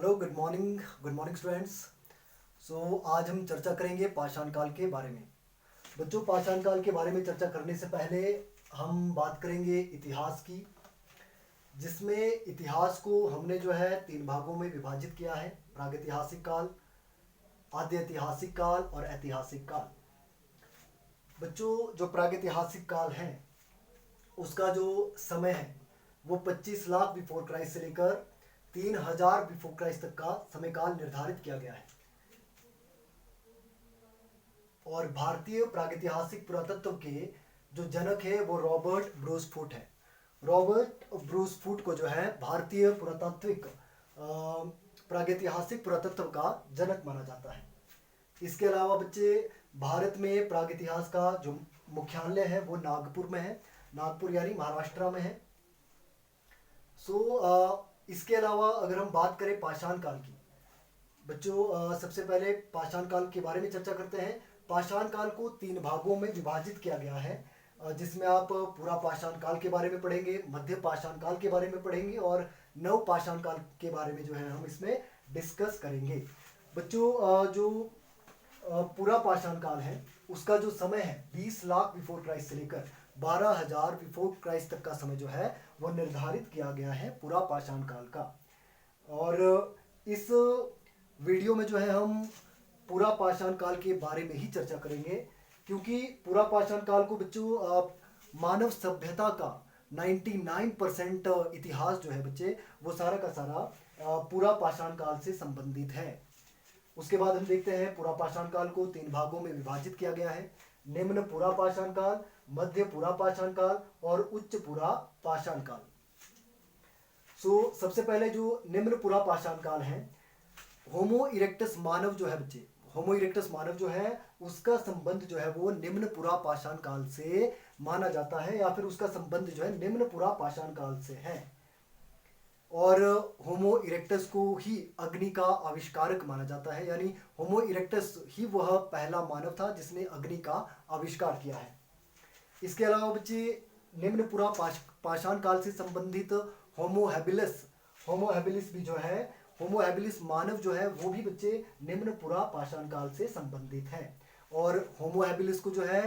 Hello, good morning students. आज हम चर्चा करेंगे पाषाण काल के बारे में। बच्चों, पाषाण काल के बारे में चर्चा करने से पहले हम बात करेंगे इतिहास की, जिसमें इतिहास को हमने जो है तीन भागों में विभाजित किया है: प्रागैतिहासिक काल, आद्य ऐतिहासिक काल और ऐतिहासिक काल। बच्चों, जो प्रागैतिहासिक काल है उसका जो समय है वो 25 लाख बिफोर क्राइस्ट से लेकर 3000 बिफोर क्राइस्ट तक का समय काल निर्धारित किया गया है। और भारतीय प्रागैतिहासिक पुरातत्व के जो जनक है वो रॉबर्ट ब्रूसफुट है। रॉबर्ट ब्रूसफुट को जो है भारतीय पुरातात्विक प्रागैतिहासिक पुरातत्व का जनक माना जाता है। इसके अलावा बच्चे, भारत में प्रागैतिहास का जो मुख्यालय है वो नागपुर में है। नागपुर यानी महाराष्ट्र में है। इसके अलावा अगर हम बात करें पाषाण काल की, बच्चों सबसे पहले पाषाण काल के बारे में चर्चा करते हैं। पाषाण काल को तीन भागों में विभाजित किया गया है, जिसमें आप पूरा पाषाण काल के बारे में पढ़ेंगे, मध्य पाषाण काल के बारे में पढ़ेंगे और नव पाषाण काल के बारे में जो है हम इसमें डिस्कस करेंगे। बच्चों, जो पूरा पाषाण काल है उसका जो समय है 20 लाख बिफोर क्राइस्ट से लेकर 12,000 बिफोर क्राइस्ट तक का समय जो है वो निर्धारित किया गया है पूरा पाषाण काल का। और इस वीडियो में जो है हम पूरा पाषाण काल के बारे में ही चर्चा करेंगे, क्योंकि पूरा पाषाण काल को बच्चों मानव सभ्यता का 99% इतिहास जो है बच्चे वो सारा का सारा पूरा पाषाण काल से संबंधित है। उसके बाद हम देखते हैं पूरा पाषाण काल को तीन भागों में विभाजित किया गया है: निम्न पूरा पाषाण काल, मध्य पूरा पाषाण काल और उच्च पूरा पाषाण काल। सबसे पहले जो निम्न पूरा पाषाण काल है, होमो इरेक्टस मानव जो है बच्चे, होमो इरेक्टस मानव जो है उसका संबंध जो है वो निम्न पुरा पाषाण काल से माना जाता है, या फिर उसका संबंध जो है निम्न पुरा पाषाण काल से है। और होमो इरेक्टस को ही अग्नि का आविष्कारक माना जाता है, यानी होमो इरेक्टस ही वह पहला मानव था जिसने अग्नि का आविष्कार किया है। इसके अलावा बच्चे, निम्न पुरा पाषाण काल से संबंधित होमो हैबिलिस भी जो है, होमो हैबिलिस मानव जो है वो भी बच्चे निम्न पुरा पाषाण काल से संबंधित है। और होमो हैबिलिस को जो है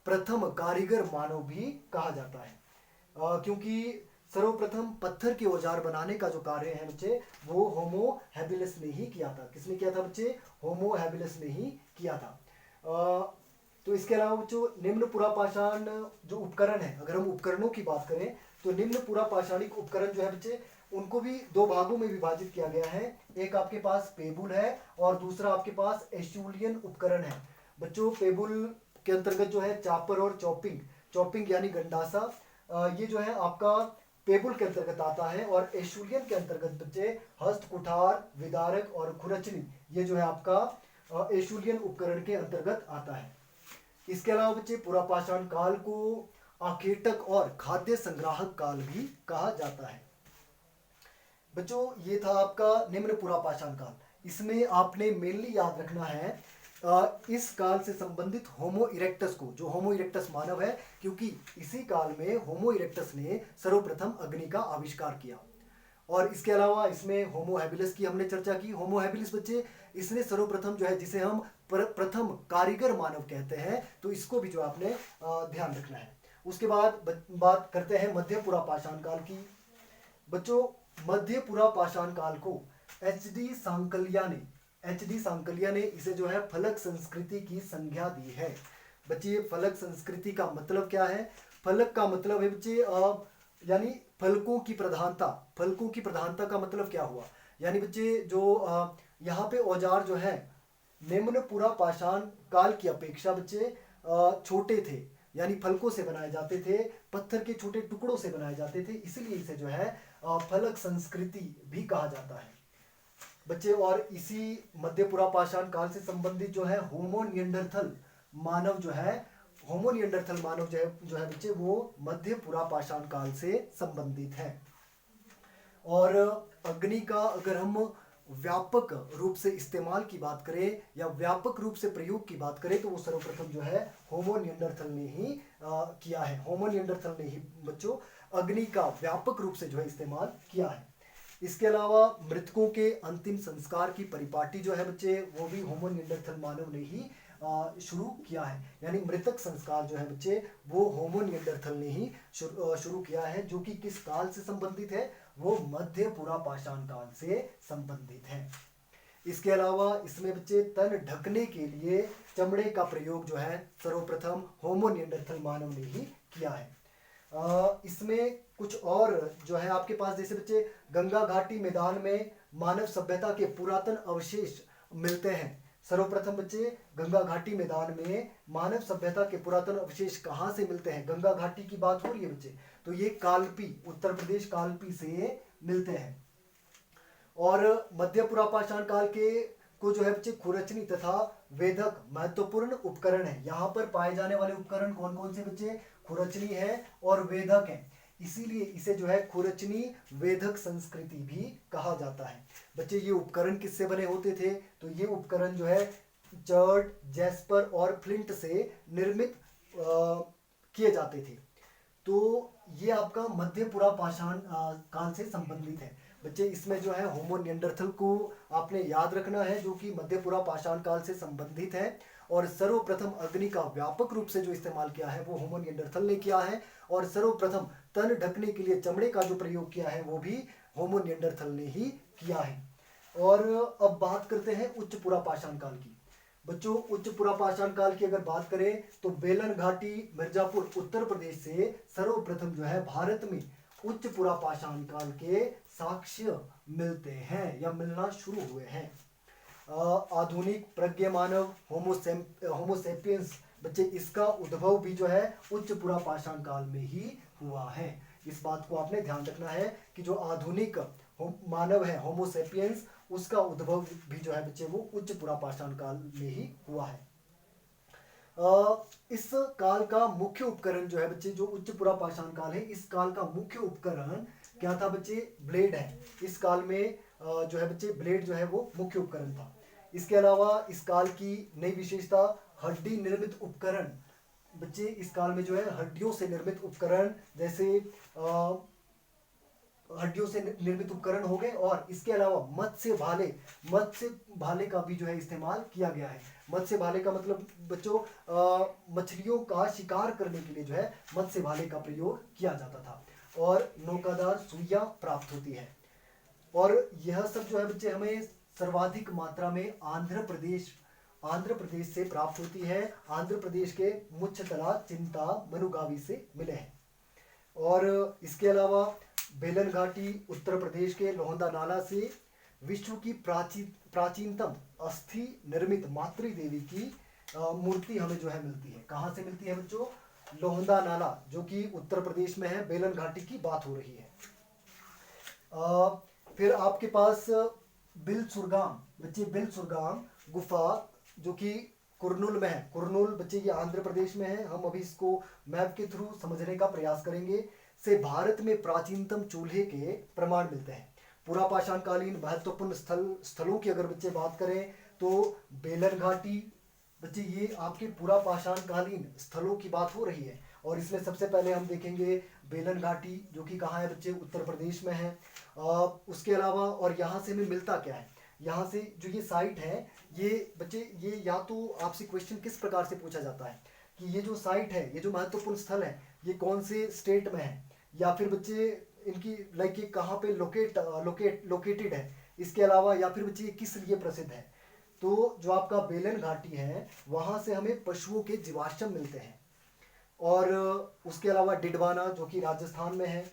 प्रथम कारीगर मानव भी कहा जाता है, क्योंकि सर्वप्रथम पत्थर के औजार बनाने का जो कार्य है बच्चे वो होमो हैबिलिस ने ही किया था। किसने किया था बच्चे? होमो हैबिलिस ने ही किया था। तो इसके अलावा बच्चों, निम्न पुरा पाषाण जो उपकरण है, अगर हम उपकरणों की बात करें तो निम्न पुरा पाषाणिक उपकरण जो है बच्चे उनको भी दो भागों में विभाजित किया गया है। एक आपके पास पेबुल है और दूसरा आपके पास एशुलियन उपकरण है। बच्चों, पेबुल के अंतर्गत जो है चापर और चॉपिंग यानी गंडासा, ये जो है आपका पेबुल के अंतर्गत आता है। और एशुलियन के अंतर्गत बच्चे हस्त, कुठार, विदारक और खुरचनी, ये जो है आपका एशुलियन उपकरण के अंतर्गत आता है। इसके अलावा बच्चे पूरा पाषाण काल को आकेटक और खाद्य संग्राहक काल भी कहा जाता है। बच्चों, ये था आपका निम्न पूरा पाषाण काल। इसमें आपने मेनली याद रखना है इस काल से संबंधित होमो इरेक्टस को, जो होमो इरेक्टस मानव है, क्योंकि इसी काल में होमो इरेक्टस ने सर्वप्रथम अग्नि का आविष्कार किया। और इसके अलावा इसमें होमो हैबिलिस की हमने चर्चा की। होमो हैबिलिस बच्चे इसने सर्वप्रथम जो है, जिसे हम प्रथम कारीगर मानव कहते हैं, तो इसको भी जो आपने ध्यान रखना है। उसके बाद बात करते हैं मध्य पुरा पाषाण काल की। बच्चों, मध्य पुरा पाषाण काल को एच डी सांकलिया ने इसे जो है फलक संस्कृति की संज्ञा दी है। बच्चे, फलक संस्कृति का मतलब क्या है? फलक का मतलब है बच्चे यानी फलकों की प्रधानता का मतलब क्या हुआ? यानी बच्चे जो यहाँ पे औजार जो है निम्न पुरा पाषाण काल की अपेक्षा बच्चे छोटे थे, यानी फलकों से बनाए जाते थे, पत्थर के छोटे टुकड़ों से बनाए जाते थे, इसलिए इसे जो है फलक संस्कृति भी कहा जाता है बच्चे। और इसी मध्य पुरा पाषाण काल से संबंधित जो है होमो निएंडरथल मानव जो है बच्चे वो मध्य पुरा पाषाण काल से संबंधित है। और अग्नि का अगर हम व्यापक रूप से इस्तेमाल की बात करें या व्यापक रूप से प्रयोग की बात करें तो वो सर्वप्रथम जो है होमो निएंडरथल ने ही किया है। होमो निएंडरथल ने ही बच्चों अग्नि का व्यापक रूप से जो है इस्तेमाल किया है। इसके अलावा मृतकों के अंतिम संस्कार की परिपाटी जो है बच्चे, वो भी होमो निएंडरथल मानव ने ही शुरू किया है। यानी मृतक संस्कार जो है बच्चे, वो होमो निएंडरथल ने ही शुरू किया है, जो कि किस काल से संबंधित है, वो मध्य पुरा पाषाण काल से संबंधित है। इसके अलावा इसमें बच्चे तन ढकने के लिए चमड़े का प्रयोग जो है सर्वप्रथम होमो निएंडरथल मानव ने ही किया है। इसमें कुछ और जो है आपके पास, जैसे बच्चे गंगा घाटी मैदान में मानव सभ्यता के पुरातन अवशेष मिलते हैं। सर्वप्रथम बच्चे गंगा घाटी मैदान में मानव सभ्यता के पुरातन अवशेष कहाँ से मिलते हैं? गंगा घाटी की बात हो रही है बच्चे, तो ये कालपी, उत्तर प्रदेश कालपी से मिलते हैं। और मध्य पुरापाषाण काल के को जो है बच्चे खुरचनी तथा वेधक महत्वपूर्ण उपकरण है। यहाँ पर पाए जाने वाले उपकरण कौन कौन से बच्चे? खुरचनी है और वेधक है, इसीलिए इसे जो है खुरचनी वेधक संस्कृति भी कहा जाता है। बच्चे ये उपकरण किससे बने होते थे? तो ये उपकरण जो है चर्ड, जैस्पर और फ्लिंट से निर्मित किए जाते थे। तो ये आपका मध्य पुरापाषाण काल से संबंधित है। बच्चे इसमें जो है होमो निएंडरथल को आपने याद रखना है, जो कि मध्य पुरापाषाण काल से संबंधित है। और सर्वप्रथम अग्नि का व्यापक रूप से जो इस्तेमाल किया है वो होमो निएंडरथल ने किया है। और सर्वप्रथम तन ढकने के लिए चमड़े का जो प्रयोग किया है वो भी होमो निएंडरथल ने ही किया है। और अब बात करते हैं उच्च पुरापाषाण काल की। बच्चों उच्च पुरापाषाण काल की अगर बात करें तो बेलन घाटी, मिर्जापुर, उत्तर प्रदेश से सर्वप्रथम जो है भारत में उच्च पुरापाषाण काल के साक्ष्य मिलते हैं या मिलना शुरू हुए हैं। आधुनिक प्रज्ञ मानव होमोसेपियंस बच्चे, इसका उद्भव भी जो है उच्च पुरापाषाण काल में ही हुआ है। इस बात को आपने ध्यान रखना है कि जो आधुनिक मानव है होमोसेपियंस, उसका उद्भव भी जो है बच्चे वो उच्च पुरापाषाण काल में ही हुआ है। इस काल का मुख्य उपकरण जो है बच्चे, जो उच्च पुरापाषाण काल है, इस काल का मुख्य उपकरण क्या था बच्चे? ब्लेड है। इस काल में जो है बच्चे ब्लेड जो है वो मुख्य उपकरण था। इसके अलावा इस काल की नई विशेषता हड्डी निर्मित उपकरण। बच्चे इस काल में जो है हड्डियों से निर्मित उपकरण, जैसे हड्डियों से निर्मित उपकरण हो गए। और इसके अलावा मत्स्य भाले का भी जो है इस्तेमाल किया गया है। मत्स्य भाले का मतलब बच्चों मछलियों का शिकार करने के लिए जो है मत्स्य भाले का प्रयोग किया जाता था। और नौकादार सुइयां प्राप्त होती है। और यह सब जो है बच्चे हमें सर्वाधिक मात्रा में आंध्र प्रदेश से प्राप्त होती है। आंध्र प्रदेश के मुच्छतला, चिंता, मनुगावी से मिले हैं। और इसके अलावा बेलन घाटी, उत्तर प्रदेश के लोहंदा नाला से विश्व की प्राचीनतम अस्थि निर्मित मातृ देवी की मूर्ति हमें जो है मिलती है। कहाँ से मिलती है बच्चों? लोहंदा नाला, जो कि उत्तर प्रदेश में है, बेलन घाटी की बात हो रही है। फिर आपके पास बिलसुरगाम बच्चे, बिलसुरगाम गुफा जो कि कुरनूल में है। कुरनूल बच्चे ये आंध्र प्रदेश में है। हम अभी इसको मैप के थ्रू समझने का प्रयास करेंगे। से भारत में प्राचीनतम चूल्हे के प्रमाण मिलते हैं। पुरापाषाण कालीन महत्वपूर्ण स्थलों की अगर बच्चे बात करें तो बेलन घाटी बच्चे, ये आपके पुरापाषाण कालीन स्थलों की बात हो रही है। और इसमें सबसे पहले हम देखेंगे बेलन घाटी, जो कि कहाँ है बच्चे? उत्तर प्रदेश में है। उसके अलावा और यहाँ से हमें मिलता क्या है? यहाँ से जो ये साइट है, ये बच्चे ये या तो आपसे क्वेश्चन किस प्रकार से पूछा जाता है कि ये जो साइट है, ये जो महत्वपूर्ण स्थल है, ये कौन से स्टेट में है, या फिर बच्चे इनकी लाइक ये कहाँ पे लोकेटेड है। इसके अलावा या फिर बच्चे ये किस लिए प्रसिद्ध है। तो जो आपका बेलन घाटी है, वहाँ से हमें पशुओं के जीवाश्म मिलते हैं। और उसके अलावा डिडवाना, जो कि राजस्थान में है।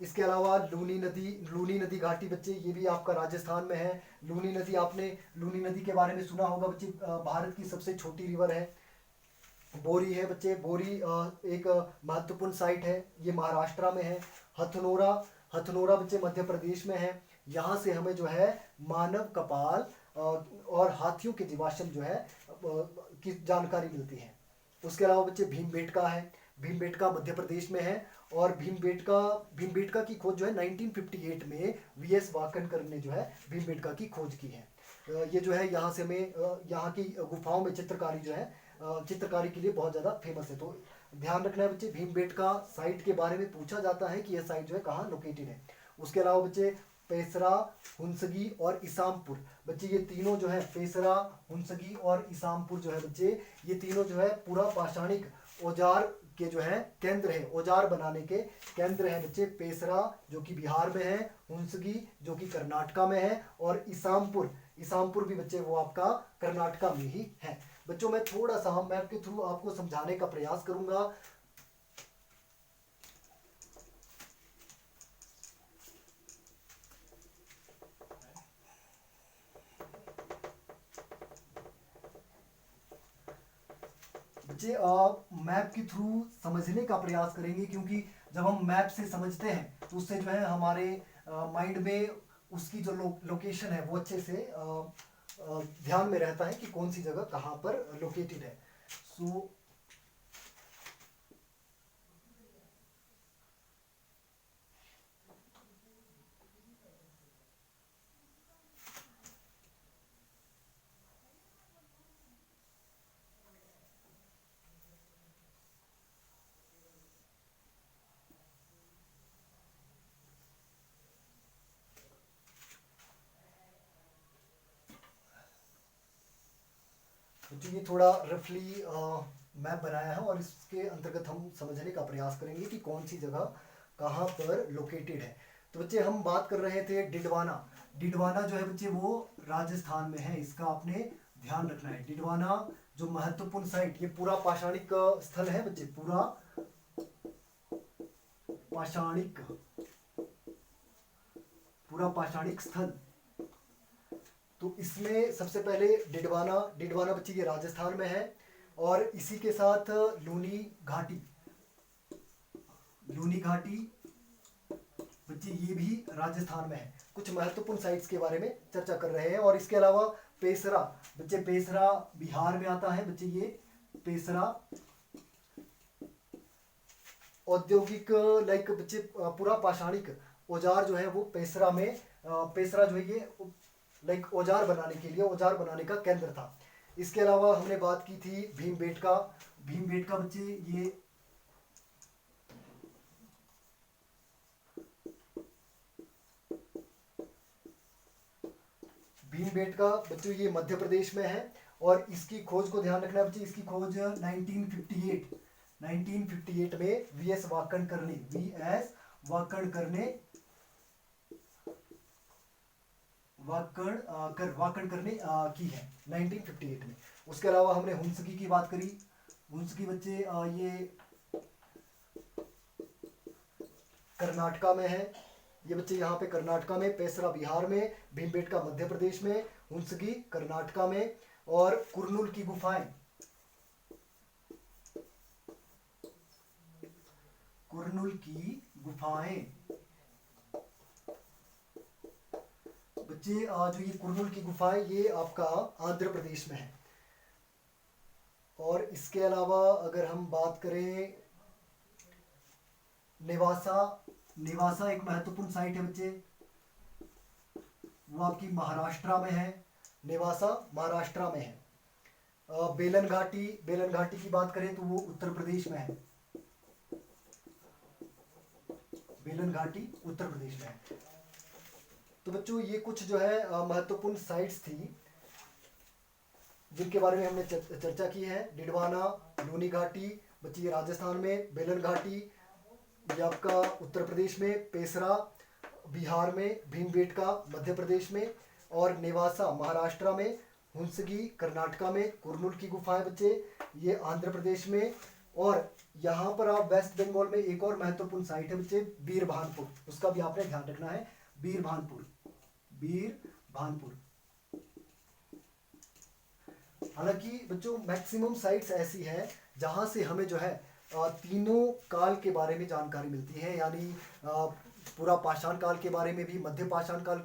इसके अलावा लूनी नदी घाटी बच्चे, ये भी आपका राजस्थान में है। लूनी नदी, आपने लूनी नदी के बारे में सुना होगा बच्चे, भारत की सबसे छोटी रिवर है। बोरी है बच्चे, बोरी एक महत्वपूर्ण साइट है, ये महाराष्ट्र में है। हथनोरा बच्चे मध्य प्रदेश में है। यहाँ से हमें जो है मानव कपाल और हाथियों के जीवाश्म जो है की जानकारी मिलती है। उसके अलावा बच्चे भीमबेटका है। भीमबेटका मध्य प्रदेश में है। और भीमबेटका की खोज जो है 1958 में वीएस वाकनकर ने जो है भीमबेटका की खोज की है। ये जो है यहाँ से हमें यहाँ की गुफाओं में चित्रकारी जो है चित्रकारी के लिए बहुत ज़्यादा फेमस है। तो ध्यान रखना है बच्चे, भीमबेटका साइट के बारे में पूछा जाता है कि यह साइट जो है कहाँ लोकेटेड है। उसके अलावा बच्चे पेसरा, हुंसगी और इसामपुर, बच्चे ये तीनों जो है पेसरा, हुंसगी और इसामपुर जो है बच्चे, ये तीनों जो है पूरा पाषाणिक औजार के जो है केंद्र है, औजार बनाने के केंद्र है बच्चे। पेसरा जो कि बिहार में है, हुंसगी जो कि कर्नाटका में है, और इसामपुर, इसामपुर भी बच्चे वो आपका कर्नाटका में ही है। बच्चों मैं थोड़ा सा मैप के थ्रू आपको समझाने का प्रयास करूंगा। बच्चे मैप के थ्रू समझने का प्रयास करेंगे, क्योंकि जब हम मैप से समझते हैं तो उससे जो है हमारे माइंड में उसकी जो लोकेशन है वो अच्छे से ध्यान में रहता है कि कौन सी जगह कहाँ पर लोकेटेड है। सो तो ये थोड़ा रफली मैप बनाया है और इसके अंतर्गत हम समझने का प्रयास करेंगे कि कौन सी जगह कहाँ पर लोकेटेड है। तो बच्चे हम बात कर रहे थे डिडवाना। डिडवाना जो है बच्चे वो राजस्थान में है, इसका आपने ध्यान रखना है। डिडवाना जो महत्वपूर्ण साइट, ये पूरा पाषाणिक स्थल है बच्चे, पूरा पाषाणिक, पूरा पाषाणिक स्थल। तो इसमें सबसे पहले डिडवाना, डिडवाना बच्चे ये राजस्थान में है, और इसी के साथ लूनी घाटी, लूनी घाटी बच्चे ये भी राजस्थान में है। कुछ महत्वपूर्ण साइट्स के बारे में चर्चा कर रहे हैं। और इसके अलावा पेसरा, बच्चे पेसरा बिहार में आता है बच्चे, ये पेसरा औद्योगिक लाइक बच्चे पूरा पाषाणिक औजार जो है वो पेसरा में, पेसरा जो है ये लाइक औजार बनाने के लिए, औजार बनाने का केंद्र था। इसके अलावा हमने बात की थी भीमबेटका। भीमबेटका बच्चे ये भीमबेटका बच्चों ये मध्य प्रदेश में है, और इसकी खोज को ध्यान रखना है बच्चे, इसकी खोज 1958 में वीएस वाकणकर ने, वीएस वाकणकर ने वाकणकर ने की है 1958 में। उसके अलावा हमने हुंसकी की बात करी। हुंसकी बच्चे ये कर्नाटका में है, ये बच्चे यहाँ पे कर्नाटका में, पेसरा बिहार में, भीमबेटका मध्य प्रदेश में, हुंसकी कर्नाटका में। और कुरनूल की गुफाएं, कुरनूल की गुफाएं बच्चे जो ये कुरनूल की गुफाएं ये आपका आंध्र प्रदेश में है। और इसके अलावा अगर हम बात करें नेवासा, नेवासा एक महत्वपूर्ण साइट है बच्चे, वो आपकी महाराष्ट्र में है, नेवासा महाराष्ट्र में है। बेलन घाटी, बेलन घाटी की बात करें तो वो उत्तर प्रदेश में है, बेलन घाटी उत्तर प्रदेश में है। तो बच्चों ये कुछ जो है महत्वपूर्ण साइट्स थी जिनके बारे में हमने चर्चा की है। डिडवाना, लूनी घाटी बच्चे ये राजस्थान में, बेलन घाटी ये आपका उत्तर प्रदेश में, पेसरा बिहार में, भीमबेटका मध्य प्रदेश में, और नेवासा महाराष्ट्र में, हुंसगी कर्नाटका में, कुरनूल की गुफाएं बच्चे ये आंध्र प्रदेश में। और यहाँ पर आप वेस्ट बंगाल में एक और महत्वपूर्ण साइट है बच्चे बीरभानपुर, उसका भी आपने ध्यान रखना है। बीरभानपुर, बीरभानपुर। हालांकि बच्चों मैक्सिमम साइट्स ऐसी हैं जहां से हमें जो है तीनों काल के बारे में जानकारी मिलती है, यानी पूरा पाषाण काल के बारे में भी, मध्य पाषाण काल